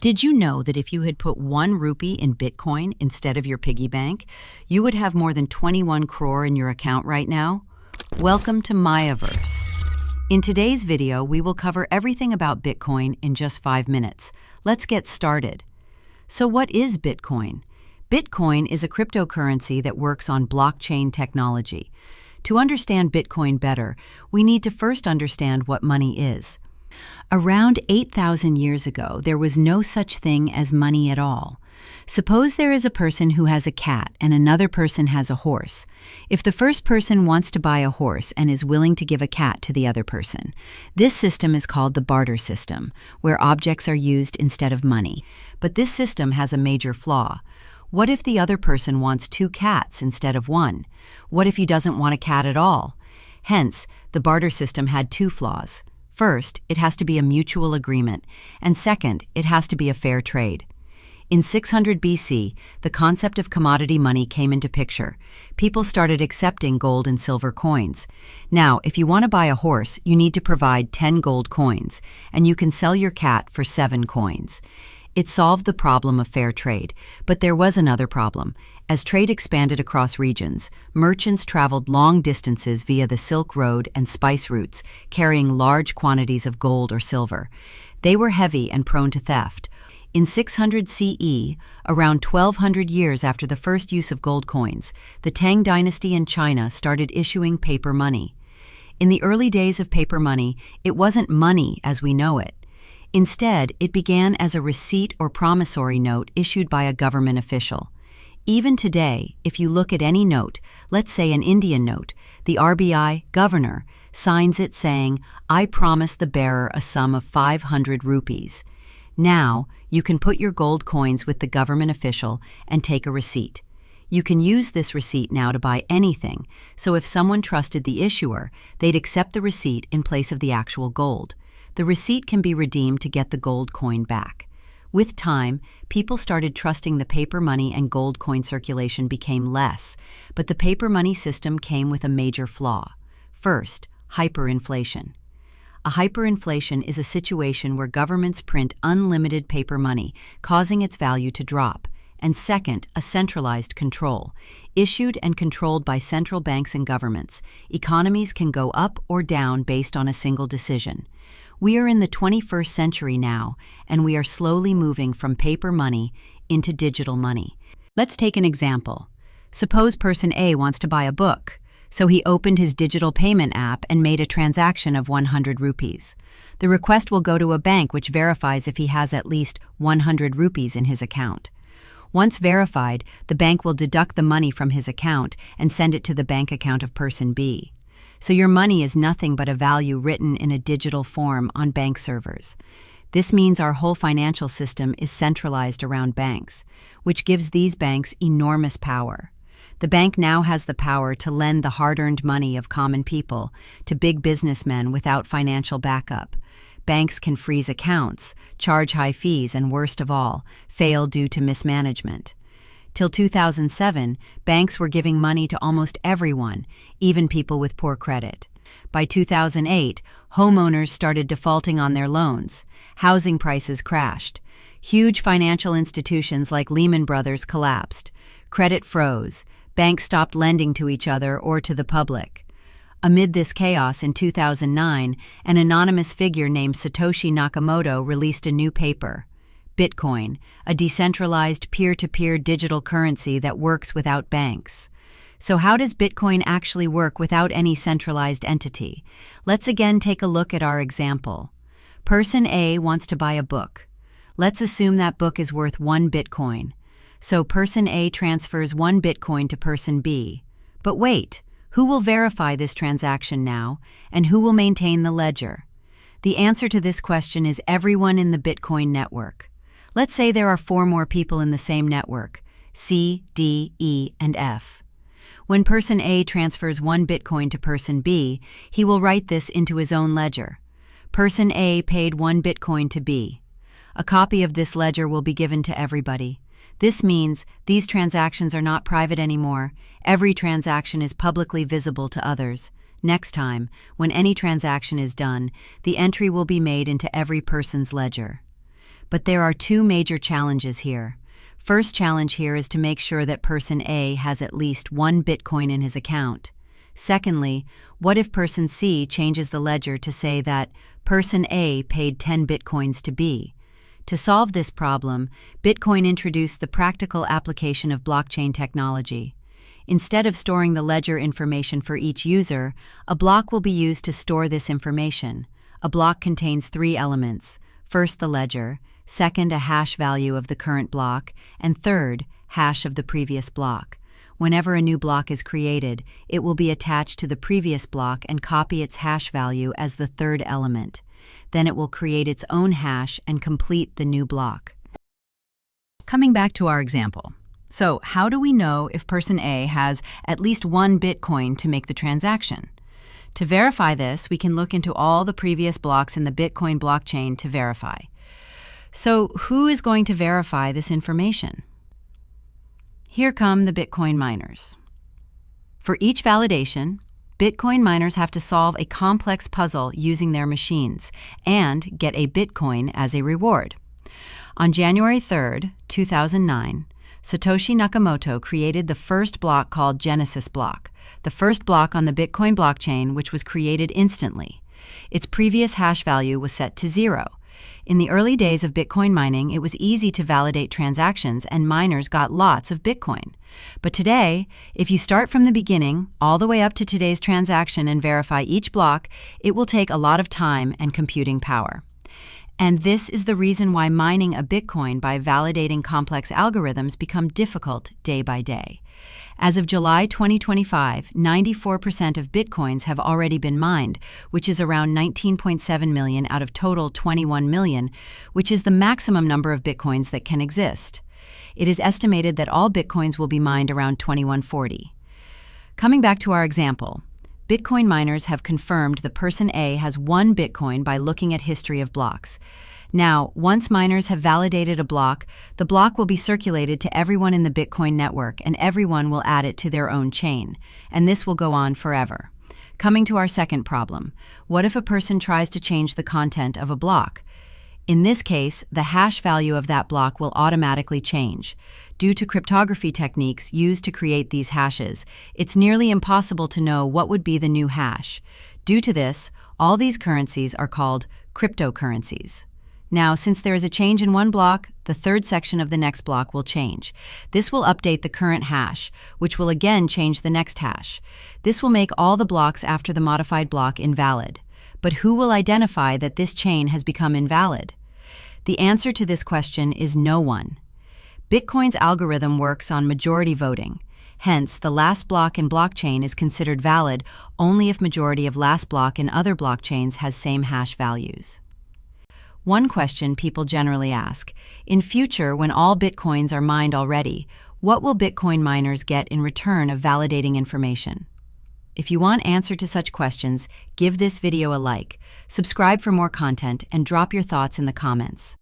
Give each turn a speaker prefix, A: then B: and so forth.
A: Did you know that if you had put 1 rupee in Bitcoin instead of your piggy bank, you would have more than 21 crore in your account right now? Welcome to Mayaverse. In today's video, we will cover everything about Bitcoin in just 5 minutes. Let's get started. So what is Bitcoin? Bitcoin is a cryptocurrency that works on blockchain technology. To understand Bitcoin better, we need to first understand what money is. Around 8,000 years ago, there was no such thing as money at all. Suppose there is a person who has a cat and another person has a horse. If the first person wants to buy a horse and is willing to give a cat to the other person, this system is called the barter system, where objects are used instead of money. But this system has a major flaw. What if the other person wants 2 cats instead of 1? What if he doesn't want a cat at all? Hence, the barter system had 2 flaws. First, it has to be a mutual agreement, and second, it has to be a fair trade. In 600 BC, the concept of commodity money came into picture. People started accepting gold and silver coins. Now, if you want to buy a horse, you need to provide 10 gold coins, and you can sell your cat for 7 coins. It solved the problem of fair trade, but there was another problem. As trade expanded across regions, merchants traveled long distances via the Silk Road and spice routes, carrying large quantities of gold or silver. They were heavy and prone to theft. In 600 CE, around 1200 years after the first use of gold coins, the Tang dynasty in China started issuing paper money. In the early days of paper money, it wasn't money as we know it. Instead, it began as a receipt or promissory note issued by a government official. Even today, if you look at any note, let's say an Indian note, the RBI governor signs it saying, "I promise the bearer a sum of 500 rupees. Now, you can put your gold coins with the government official and take a receipt. You can use this receipt now to buy anything, so if someone trusted the issuer, they'd accept the receipt in place of the actual gold. The receipt can be redeemed to get the gold coin back. With time, people started trusting the paper money and gold coin circulation became less, but the paper money system came with a major flaw. First, hyperinflation. A hyperinflation is a situation where governments print unlimited paper money, causing its value to drop. And second, a centralized control. Issued and controlled by central banks and governments, economies can go up or down based on a single decision. We are in the 21st century now, and we are slowly moving from paper money into digital money. Let's take an example. Suppose person A wants to buy a book, so he opened his digital payment app and made a transaction of 100 rupees. The request will go to a bank which verifies if he has at least 100 rupees in his account. Once verified, the bank will deduct the money from his account and send it to the bank account of person B. So your money is nothing but a value written in a digital form on bank servers. This means our whole financial system is centralized around banks, which gives these banks enormous power. The bank now has the power to lend the hard-earned money of common people to big businessmen without financial backup. Banks can freeze accounts, charge high fees, and worst of all, fail due to mismanagement. Till 2007, banks were giving money to almost everyone, even people with poor credit. By 2008, homeowners started defaulting on their loans. Housing prices crashed. Huge financial institutions like Lehman Brothers collapsed. Credit froze. Banks stopped lending to each other or to the public. Amid this chaos in 2009, an anonymous figure named Satoshi Nakamoto released a new paper, Bitcoin, a decentralized peer-to-peer digital currency that works without banks. So how does Bitcoin actually work without any centralized entity? Let's again take a look at our example. Person A wants to buy a book. Let's assume that book is worth 1 Bitcoin. So person A transfers 1 Bitcoin to person B. But wait, who will verify this transaction now, and who will maintain the ledger? The answer to this question is everyone in the Bitcoin network. Let's say there are 4 more people in the same network, C, D, E, and F. When person A transfers 1 Bitcoin to person B, he will write this into his own ledger. Person A paid 1 Bitcoin to B. A copy of this ledger will be given to everybody. This means these transactions are not private anymore. Every transaction is publicly visible to others. Next time, when any transaction is done, the entry will be made into every person's ledger. But there are two major challenges here. First challenge here is to make sure that person A has at least 1 Bitcoin in his account. Secondly, what if person C changes the ledger to say that person A paid 10 Bitcoins to B? To solve this problem, Bitcoin introduced the practical application of blockchain technology. Instead of storing the ledger information for each user, a block will be used to store this information. A block contains 3 elements. First, the ledger. Second, a hash value of the current block. And third, hash of the previous block. Whenever a new block is created, it will be attached to the previous block and copy its hash value as the third element. Then it will create its own hash and complete the new block. Coming back to our example. So, how do we know if person A has at least 1 Bitcoin to make the transaction? To verify this, we can look into all the previous blocks in the Bitcoin blockchain to verify. So, who is going to verify this information? Here come the Bitcoin miners. For each validation, Bitcoin miners have to solve a complex puzzle using their machines and get a Bitcoin as a reward. On January 3, 2009, Satoshi Nakamoto created the first block called Genesis block, the first block on the Bitcoin blockchain which was created instantly. Its previous hash value was set to 0. In the early days of Bitcoin mining, it was easy to validate transactions and miners got lots of Bitcoin. But today, if you start from the beginning all the way up to today's transaction and verify each block, it will take a lot of time and computing power. And this is the reason why mining a Bitcoin by validating complex algorithms become difficult day by day. As of July 2025, 94% of Bitcoins have already been mined, which is around 19.7 million out of total 21 million, which is the maximum number of Bitcoins that can exist. It is estimated that all Bitcoins will be mined around 2140. Coming back to our example, Bitcoin miners have confirmed the person A has 1 Bitcoin by looking at history of blocks. Now, once miners have validated a block, the block will be circulated to everyone in the Bitcoin network and everyone will add it to their own chain. And this will go on forever. Coming to our second problem, what if a person tries to change the content of a block? In this case, the hash value of that block will automatically change. Due to cryptography techniques used to create these hashes, it's nearly impossible to know what would be the new hash. Due to this, all these currencies are called cryptocurrencies. Now, since there is a change in one block, the third section of the next block will change. This will update the current hash, which will again change the next hash. This will make all the blocks after the modified block invalid. But who will identify that this chain has become invalid? The answer to this question is no one. Bitcoin's algorithm works on majority voting. Hence, the last block in blockchain is considered valid only if majority of last block in other blockchains has same hash values. One question people generally ask, in future when all Bitcoins are mined already, what will Bitcoin miners get in return of validating information? If you want answer to such questions, give this video a like, subscribe for more content, and drop your thoughts in the comments.